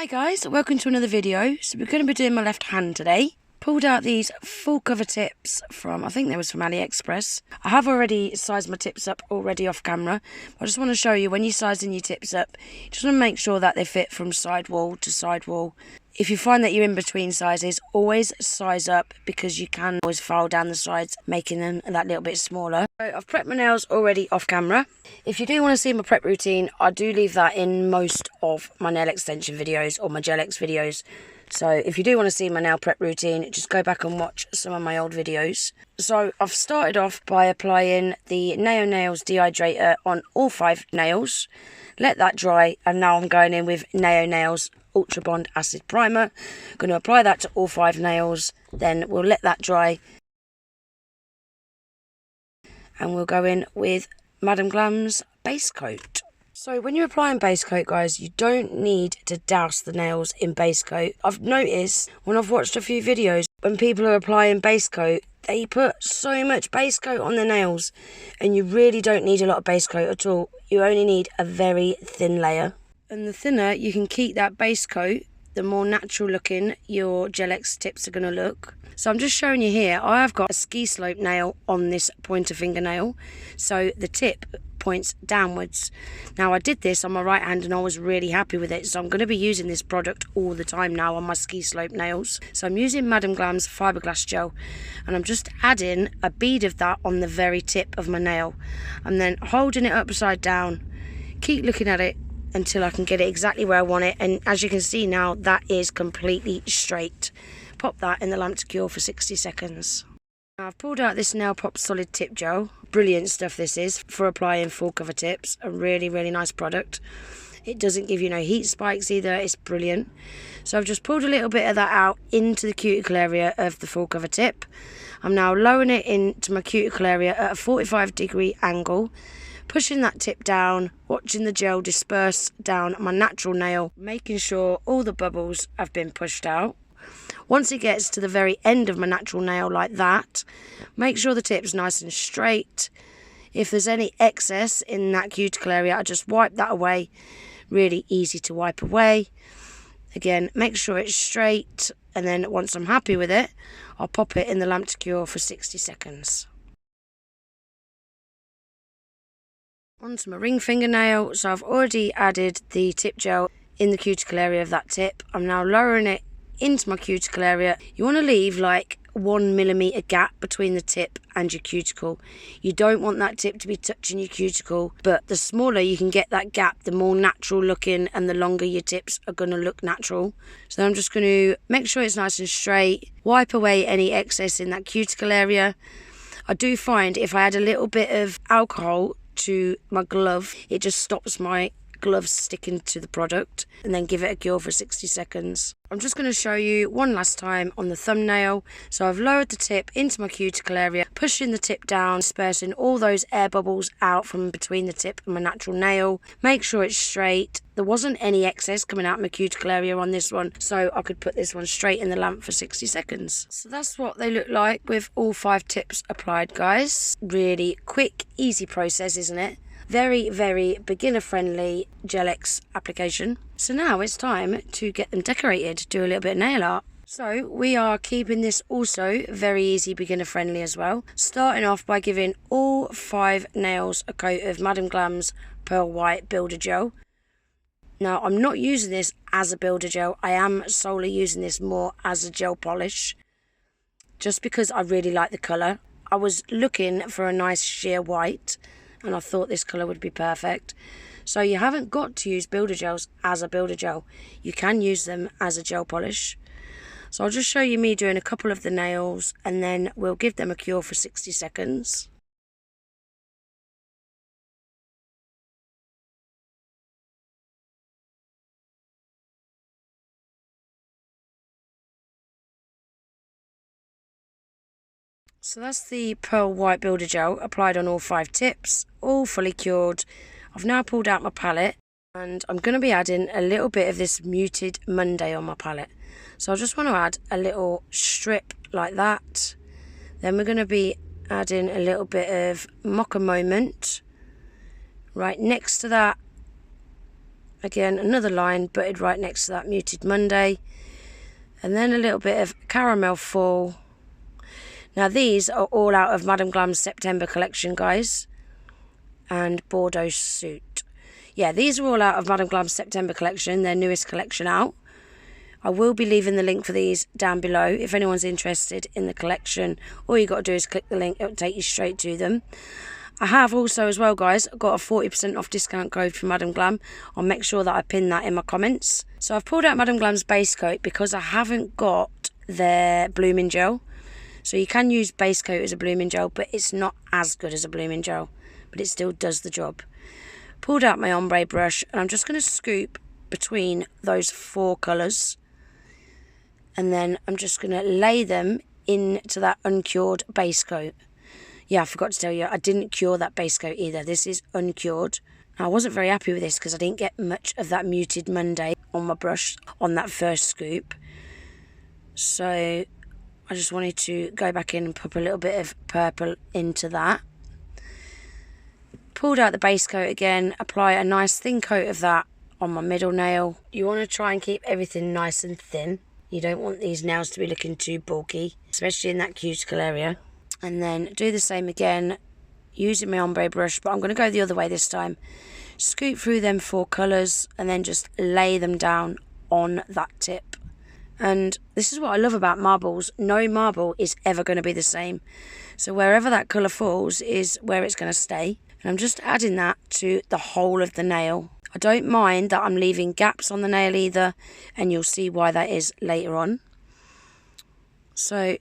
guys, welcome to another video. So we're going to be doing my left hand today. Pulled out these full cover tips from, I think they was from Aliexpress. I have already sized my tips up already off camera. I just want to show you when you're sizing your tips up, you just want to make sure that they fit from sidewall to sidewall. If you find that you're in between sizes, always size up because you can always file down the sides, making them that little bit smaller. So I've prepped my nails already off camera. If you do want to see my prep routine, I do leave that in most of my nail extension videos or my gel X videos. So if you do want to see my nail prep routine, just go back and watch some of my old videos. So I've started off by applying the Nails dehydrator on all 5 nails. Let that dry, and now I'm going in with Nails Ultra Bond Acid Primer. I'm going to apply that to all 5 nails, then we'll let that dry. And we'll go in with Madam Glam's base coat. So when you're applying base coat, guys, you don't need to douse the nails in base coat. I've noticed when I've watched a few videos, when people are applying base coat, they put so much base coat on the nails, and you really don't need a lot of base coat at all. You only need a very thin layer. And the thinner you can keep that base coat, the more natural looking your gel X tips are going to look. So I'm just showing you here, I have got a ski slope nail on this pointer fingernail, so the tip points downwards. Now I did this on my right hand and I was really happy with it, so I'm going to be using this product all the time now on my ski slope nails. So I'm using Madam Glam's fiberglass gel, and I'm just adding a bead of that on the very tip of my nail, and then holding it upside down, keep looking at it until I can get it exactly where I want it. And as you can see now, that is completely straight. Pop that in the lamp to cure for 60 seconds. Now I've pulled out this Nail Pop solid tip gel. Brilliant stuff this is for applying full cover tips. A really nice product. It doesn't give you no heat spikes either. It's brilliant. So I've just pulled a little bit of that out into the cuticle area of the full cover tip. I'm now lowering it into my cuticle area at a 45-degree angle, pushing that tip down, watching the gel disperse down my natural nail, making sure all the bubbles have been pushed out. Once it gets to the very end of my natural nail like that, make sure the tip's nice and straight. If there's any excess in that cuticle area, I just wipe that away. Really easy to wipe away. Again, make sure it's straight, and then once I'm happy with it, I'll pop it in the lamp to cure for 60 seconds. Onto my ring fingernail. So I've already added the tip gel in the cuticle area of that tip. I'm now lowering it into my cuticle area. You want to leave like 1 millimeter gap between the tip and your cuticle. You don't want that tip to be touching your cuticle, but the smaller you can get that gap, the more natural looking and the longer your tips are going to look natural. So I'm just going to make sure it's nice and straight, wipe away any excess in that cuticle area. I do find if I add a little bit of alcohol to my glove, it just stops my gloves sticking to the product, and then give it a cure for 60 seconds. I'm just going to show you one last time on the thumbnail. So I've lowered the tip into my cuticle area, pushing the tip down, dispersing all those air bubbles out from between the tip and my natural nail. Make sure it's straight. There wasn't any excess coming out of my cuticle area on this one, so I could put this one straight in the lamp for 60 seconds. So that's what they look like with all 5 tips applied, guys. Really quick, easy process, isn't it? Very beginner friendly gel X application. So now it's time to get them decorated, do a little bit of nail art. So we are keeping this also very easy, beginner friendly as well. Starting off by giving all 5 nails a coat of Madam Glam's Pearl White Builder Gel. Now I'm not using this as a builder gel, I am solely using this more as a gel polish, just because I really like the colour. I was looking for a nice sheer white, and I thought this colour would be perfect. So you haven't got to use builder gels as a builder gel. You can use them as a gel polish. So I'll just show you me doing a couple of the nails, and then we'll give them a cure for 60 seconds. So that's the Pearl White Builder Gel applied on all 5 tips, all fully cured. I've now pulled out my palette, and I'm going to be adding a little bit of this Muted Monday on my palette. So I just want to add a little strip like that. Then we're going to be adding a little bit of Mocha Moment. Right next to that, Again, another line butted right next to that Muted Monday. And then a little bit of Caramel Fall. Now these are all out of Madam Glam's September collection, guys. And Bordeaux Suit. Yeah, these are all out of Madam Glam's September collection, their newest collection out. I will be leaving the link for these down below. If anyone's interested in the collection, all you got to do is click the link. It will take you straight to them. I have also as well, guys, got a 40% off discount code from Madam Glam. I'll make sure that I pin that in my comments. So I've pulled out Madam Glam's base coat because I haven't got their blooming gel. So you can use base coat as a blooming gel, but it's not as good as a blooming gel. But it still does the job. Pulled out my ombre brush and I'm just going to scoop between those 4 colours. And then I'm just going to lay them into that uncured base coat. Yeah, I forgot to tell you, I didn't cure that base coat either. This is uncured. I wasn't very happy with this because I didn't get much of that Muted Monday on my brush on that first scoop. So I just wanted to go back in and put a little bit of purple into that. Pulled out the base coat again, apply a nice thin coat of that on my middle nail. You want to try and keep everything nice and thin. You don't want these nails to be looking too bulky, especially in that cuticle area. And then do the same again, using my ombre brush, but I'm going to go the other way this time. Scoop through them 4 colours and then just lay them down on that tip. And this is what I love about marbles. No marble is ever going to be the same. So wherever that colour falls is where it's going to stay. And I'm just adding that to the whole of the nail. I don't mind that I'm leaving gaps on the nail either, and you'll see why that is later on. So,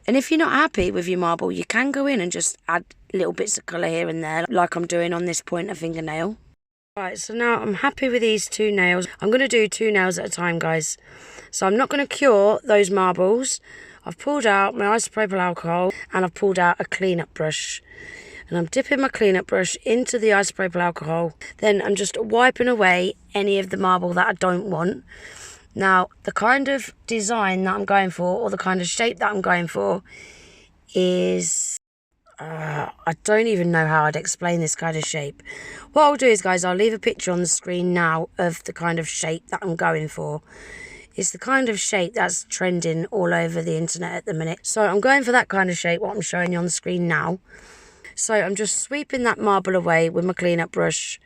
and if you're not happy with your marble, you can go in and just add little bits of colour here and there, like I'm doing on this pointer fingernail. Right, so now I'm happy with these 2 nails. I'm going to do 2 nails at a time, guys. So I'm not going to cure those marbles. I've pulled out my isopropyl alcohol and I've pulled out a cleanup brush. And I'm dipping my cleanup brush into the isopropyl alcohol. Then I'm just wiping away any of the marble that I don't want. Now, the kind of design that I'm going for, or the kind of shape that I'm going for, is... I don't even know how I'd explain this kind of shape. What I'll do is, guys, I'll leave a picture on the screen now of the kind of shape that I'm going for. It's the kind of shape that's trending all over the internet at the minute. So I'm going for that kind of shape, what I'm showing you on the screen now. So I'm just sweeping that marble away with my cleanup brush,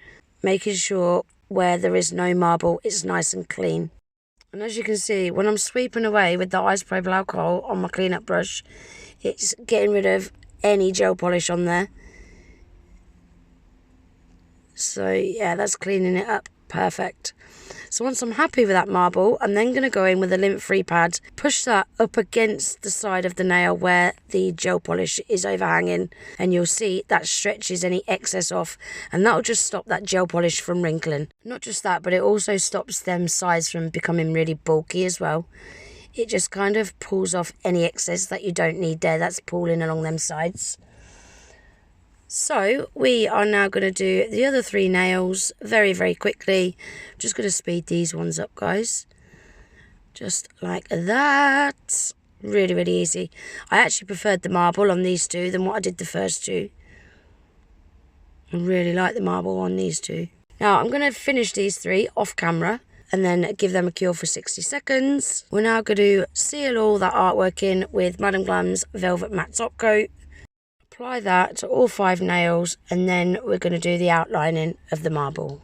making sure where there is no marble, it's nice and clean. And as you can see, when I'm sweeping away with the isopropyl alcohol on my cleanup brush, it's getting rid of any gel polish on there. So yeah, that's cleaning it up perfect. So once I'm happy with that marble, I'm then going to go in with a lint-free pad, push that up against the side of the nail where the gel polish is overhanging, and you'll see that stretches any excess off, and that'll just stop that gel polish from wrinkling. Not just that, but it also stops them sides from becoming really bulky as well. It just kind of pulls off any excess that you don't need there that's pulling along them sides. So we are now going to do the other 3 nails very, very quickly. I'm just going to speed these ones up, guys. Just like that. Really, really easy. I actually preferred the marble on these 2 than what I did the first 2. I really like the marble on these 2. Now I'm going to finish these 3 off camera and then give them a cure for 60 seconds. We're now going to seal all that artwork in with Madam Glam's Velvet Matte Top Coat. Apply that to all 5 nails, and then we're going to do the outlining of the marble.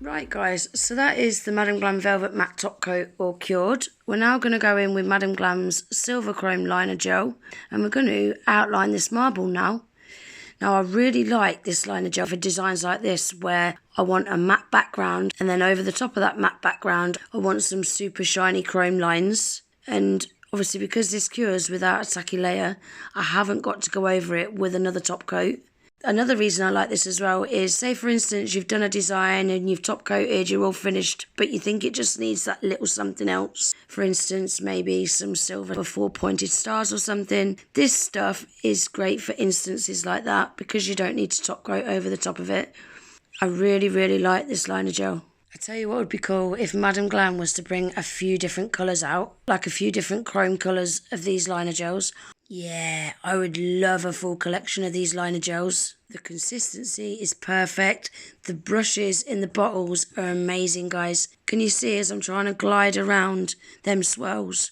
Right guys, so that is the Madam Glam Velvet Matte Top Coat all cured. We're now going to go in with Madam Glam's Silver Chrome Liner Gel, and we're going to outline this marble now. Now I really like this liner gel for designs like this where I want a matte background and then over the top of that matte background I want some super shiny chrome lines. And obviously because this cures without a tacky layer, I haven't got to go over it with another top coat. Another reason I like this as well is, say for instance you've done a design and you've top coated, you're all finished, but you think it just needs that little something else. For instance, maybe some silver or 4 pointed stars or something. This stuff is great for instances like that because you don't need to top coat over the top of it. I really, really like this liner gel. I tell you what would be cool if Madam Glam was to bring a few different colours out, like a few different chrome colours of these liner gels. Yeah, I would love a full collection of these liner gels. The consistency is perfect. The brushes in the bottles are amazing, guys. Can you see as I'm trying to glide around them swirls?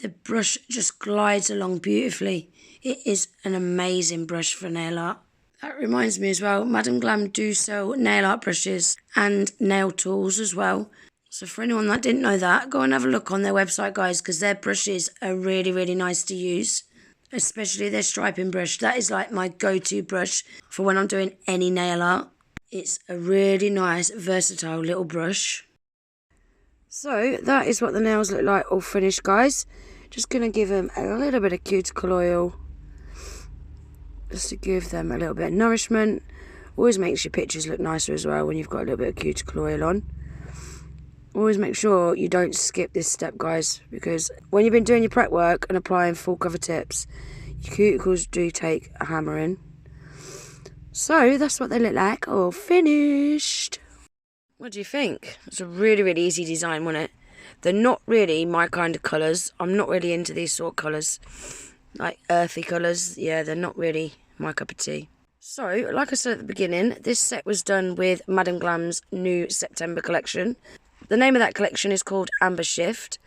The brush just glides along beautifully. It is an amazing brush for nail art. That reminds me as well, Madam Glam do sell nail art brushes and nail tools as well. So for anyone that didn't know that, go and have a look on their website, guys, because their brushes are really, really nice to use. Especially their striping brush. That is like my go-to brush for when I'm doing any nail art. It's a really nice, versatile little brush. So that is what the nails look like all finished, guys. Just going to give them a little bit of cuticle oil. Just to give them a little bit of nourishment. Always makes your pictures look nicer as well when you've got a little bit of cuticle oil on. Always make sure you don't skip this step, guys, because when you've been doing your prep work and applying full cover tips, your cuticles do take a hammering. So that's what they look like, all finished. What do you think? It's a really, really easy design, wasn't it? They're not really my kind of colours. I'm not really into these sort of colours. Like earthy colours. Yeah, they're not really my cup of tea. So, like I said at the beginning, this set was done with Madam Glam's new September collection. The name of that collection is called Amber Shift,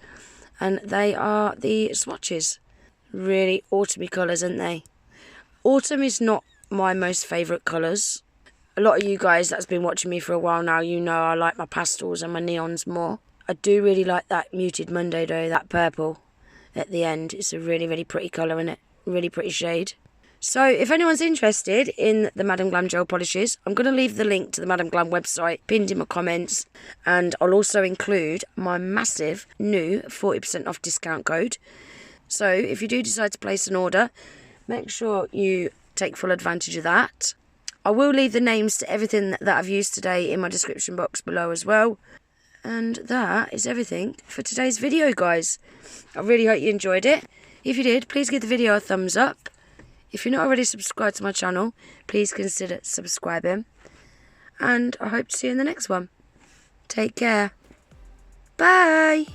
and they are the swatches. Really autumny colours, aren't they? Autumn is not my most favourite colours. A lot of you guys that's been watching me for a while now, you know I like my pastels and my neons more. I do really like that muted Monday though, that purple at the end. It's a really, really pretty colour, isn't it? Really pretty shade. So if anyone's interested in the Madam Glam gel polishes, I'm going to leave the link to the Madam Glam website pinned in my comments, and I'll also include my massive new 40% off discount code. So if you do decide to place an order, make sure you take full advantage of that. I will leave the names to everything that I've used today in my description box below as well. And that is everything for today's video, guys. I really hope you enjoyed it. If you did, please give the video a thumbs up. If you're not already subscribed to my channel, please consider subscribing. And I hope to see you in the next one. Take care. Bye.